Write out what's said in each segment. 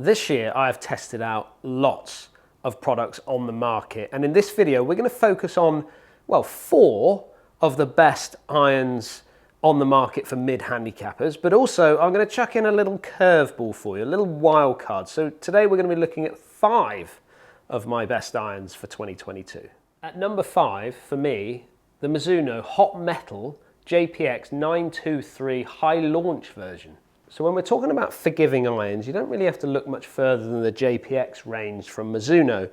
This year I have tested out lots of products on the market, and in this video we're going to focus on, well, 4 of the best irons on the market for mid-handicappers, but also I'm going to chuck in a little curveball for you, a little wild card. So today we're going to be looking at 5 of my best irons for 2022. At number 5 for me, the Mizuno Hot Metal JPX 923 high launch version. So when we're talking about forgiving irons, you don't really have to look much further than the JPX range from Mizuno.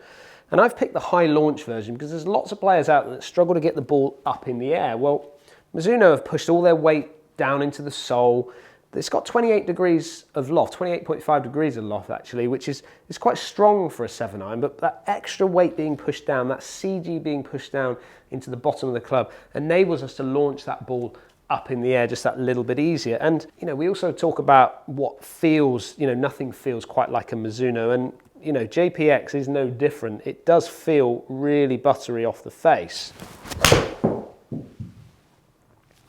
And I've picked the high launch version because there's lots of players out there that struggle to get the ball up in the air. Well, Mizuno have pushed all their weight down into the sole. It's got 28 degrees of loft, 28.5 degrees of loft actually, which is quite strong for a 7-iron, but that extra weight being pushed down, that CG being pushed down into the bottom of the club, enables us to launch that ball up in the air just that little bit easier. And we also talk about what feels, nothing feels quite like a Mizuno, and JPX is no different. It does feel really buttery off the face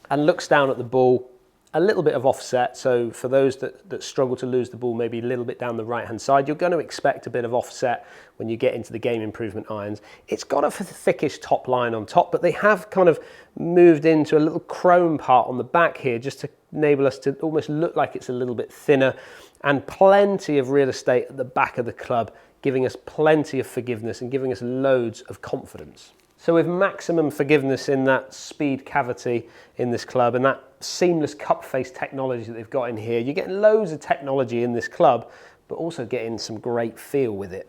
and looks down at the ball a little bit of offset. So for those that struggle to lose the ball maybe a little bit down the right hand side, you're going to expect a bit of offset when you get into the game improvement irons. It's got a thickish top line on top, but they have kind of moved into a little chrome part on the back here just to enable us to almost look like it's a little bit thinner, and plenty of real estate at the back of the club, giving us plenty of forgiveness and giving us loads of confidence. So with maximum forgiveness in that speed cavity in this club and that seamless cup face technology that they've got in here, you're getting loads of technology in this club, but also getting some great feel with it.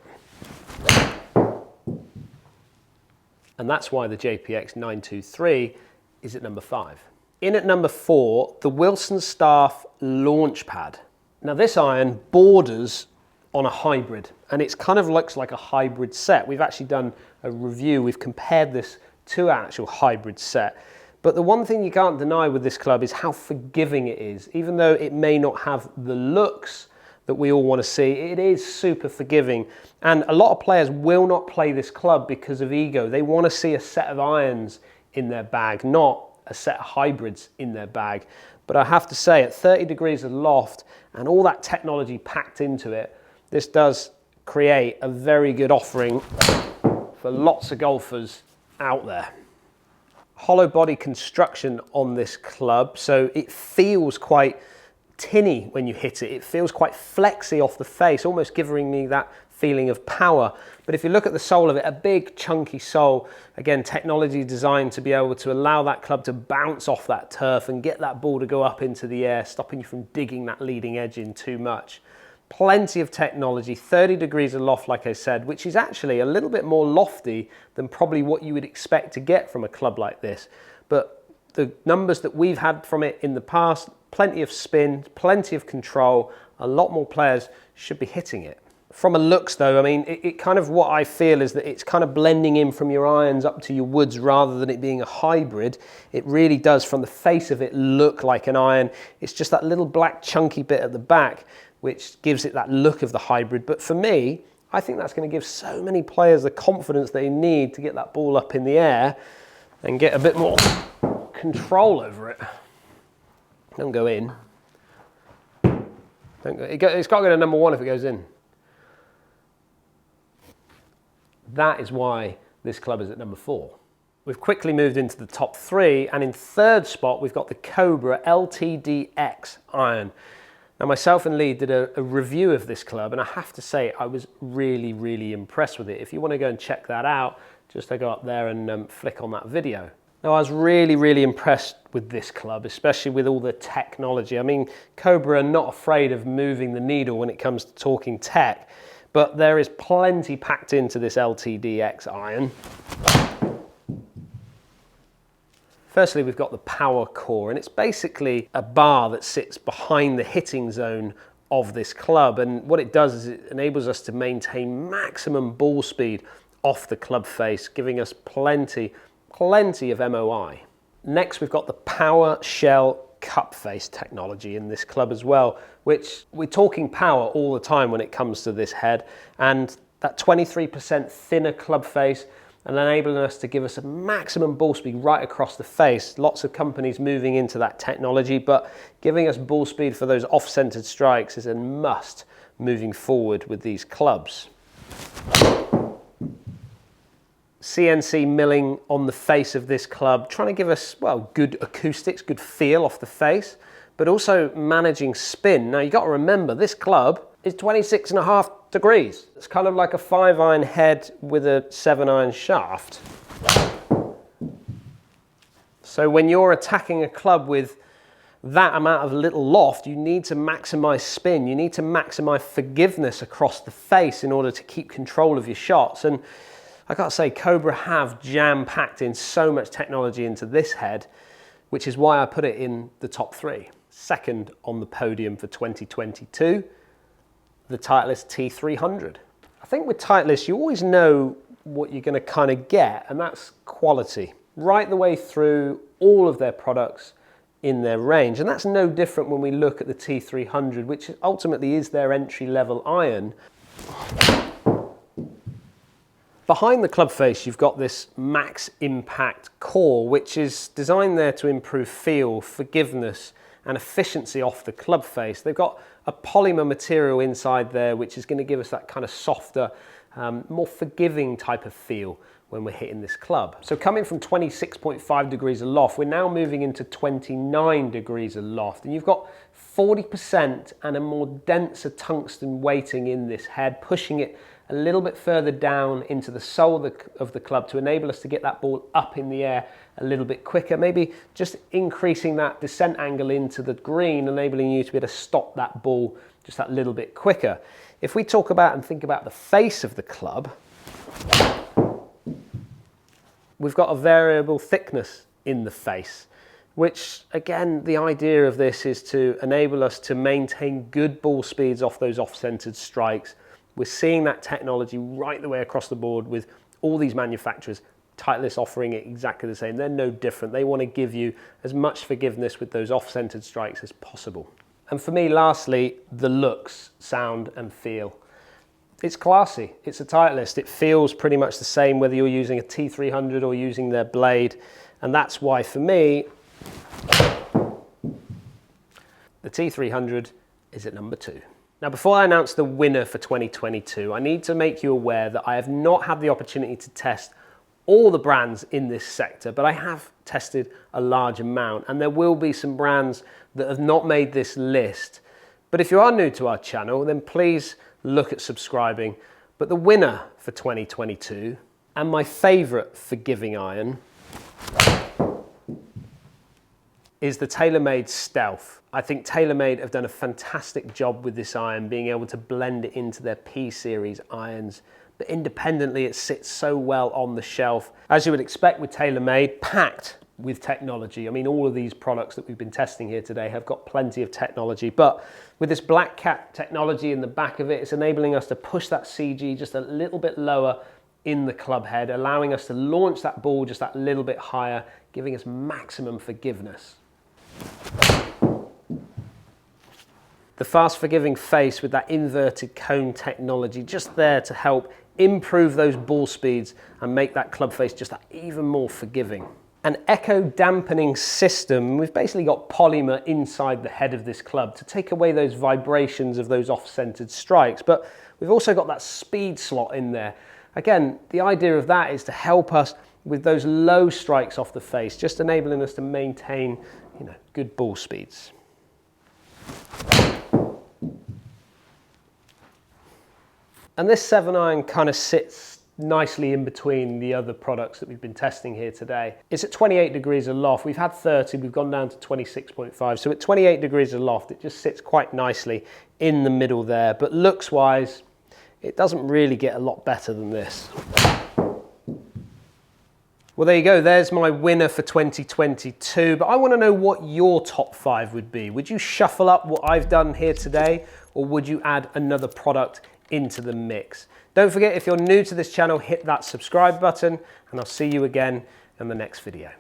And that's why the JPX 923 is at number 5. In at number 4, the Wilson Staff Launch Pad. Now this iron borders on a hybrid, and it's kind of looks like a hybrid set. We've actually done a review, we've compared this to an actual hybrid set. But the one thing you can't deny with this club is how forgiving it is. Even though it may not have the looks that we all want to see, it is super forgiving. And a lot of players will not play this club because of ego. They want to see a set of irons in their bag, not a set of hybrids in their bag. But I have to say, at 30 degrees of loft and all that technology packed into it, this does create a very good offering for lots of golfers out there. Hollow body construction on this club, so it feels quite tinny when you hit it. It feels quite flexy off the face, almost giving me that feeling of power. But if you look at the sole of it, a big chunky sole, again, technology designed to be able to allow that club to bounce off that turf and get that ball to go up into the air, stopping you from digging that leading edge in too much. Plenty of technology, 30 degrees of loft, like I said, which is actually a little bit more lofty than probably what you would expect to get from a club like this. But the numbers that we've had from it in the past, plenty of spin, plenty of control, a lot more players should be hitting it. From a looks though, I mean, it kind of, what I feel is that it's kind of blending in from your irons up to your woods rather than it being a hybrid. It really does, from the face of it, look like an iron. It's just that little black chunky bit at the back which gives it that look of the hybrid. But for me, I think that's going to give so many players the confidence they need to get that ball up in the air and get a bit more control over it. Don't go in. It's got to go to number 1 if it goes in. That is why this club is at number 4. We've quickly moved into the top 3, and in 3rd spot we've got the Cobra LTDX iron. Now myself and Lee did a review of this club, and I have to say I was really, really impressed with it. If you want to go and check that out, just go up there and flick on that video. Now I was really, really impressed with this club, especially with all the technology. I mean, Cobra are not afraid of moving the needle when it comes to talking tech, but there is plenty packed into this LTDX iron. Firstly, we've got the power core, and it's basically a bar that sits behind the hitting zone of this club. And what it does is it enables us to maintain maximum ball speed off the club face, giving us plenty of MOI. Next, we've got the power shell cup face technology in this club as well, which we're talking power all the time when it comes to this head. And that 23% thinner club face and enabling us to give us a maximum ball speed right across the face. Lots of companies moving into that technology, but giving us ball speed for those off-centered strikes is a must moving forward with these clubs. CNC milling on the face of this club, trying to give us, well, good acoustics, good feel off the face, but also managing spin. Now, you got to remember, this club is 26.5 degrees. It's kind of like a 5-iron head with a 7-iron shaft. So when you're attacking a club with that amount of little loft, you need to maximize spin. You need to maximize forgiveness across the face in order to keep control of your shots. And I gotta say, Cobra have jam-packed in so much technology into this head, which is why I put it in the top 3. Second on the podium for 2022, the Titleist T300. I think with Titleist, you always know what you're gonna kind of get, and that's quality. Right the way through all of their products in their range. And that's no different when we look at the T300, which ultimately is their entry-level iron. Behind the club face, you've got this max impact core, which is designed there to improve feel, forgiveness, and efficiency off the club face. They've got a polymer material inside there, which is going to give us that kind of softer, more forgiving type of feel when we're hitting this club. So coming from 26.5 degrees of loft, we're now moving into 29 degrees of loft, and you've got 40% and a more denser tungsten weighting in this head, pushing it a little bit further down into the sole of the club to enable us to get that ball up in the air a little bit quicker, maybe just increasing that descent angle into the green, enabling you to be able to stop that ball just that little bit quicker. If we talk about and think about the face of the club, we've got a variable thickness in the face, which again, the idea of this is to enable us to maintain good ball speeds off those off-centered strikes. We're seeing that technology right the way across the board with all these manufacturers. Titleist offering it exactly the same. They're no different. They want to give you as much forgiveness with those off-centered strikes as possible. And for me, lastly, the looks, sound and feel. It's classy. It's a Titleist. It feels pretty much the same whether you're using a T300 or using their blade. And that's why, for me, the T300 is at number 2. Now, before I announce the winner for 2022, I need to make you aware that I have not had the opportunity to test all the brands in this sector, but I have tested a large amount, and there will be some brands that have not made this list. But if you are new to our channel, then please look at subscribing. But the winner for 2022, and my favorite forgiving iron, is the TaylorMade Stealth. I think TaylorMade have done a fantastic job with this iron, being able to blend it into their P-series irons. But independently, it sits so well on the shelf. As you would expect with TaylorMade, packed with technology. I mean, all of these products that we've been testing here today have got plenty of technology, but with this black cap technology in the back of it, it's enabling us to push that CG just a little bit lower in the club head, allowing us to launch that ball just that little bit higher, giving us maximum forgiveness. The fast forgiving face with that inverted cone technology just there to help improve those ball speeds and make that club face just that even more forgiving. An echo dampening system. We've basically got polymer inside the head of this club to take away those vibrations of those off-centered strikes, but we've also got that speed slot in there. Again, the idea of that is to help us with those low strikes off the face, just enabling us to maintain, good ball speeds. And this 7-iron kind of sits nicely in between the other products that we've been testing here today. It's at 28 degrees of loft. We've had 30, we've gone down to 26.5. So at 28 degrees of loft, it just sits quite nicely in the middle there. But looks wise, it doesn't really get a lot better than this. Well, there you go. There's my winner for 2022. But I want to know what your top 5 would be. Would you shuffle up what I've done here today, or would you add another product into the mix? Don't forget, if you're new to this channel, hit that subscribe button, and I'll see you again in the next video.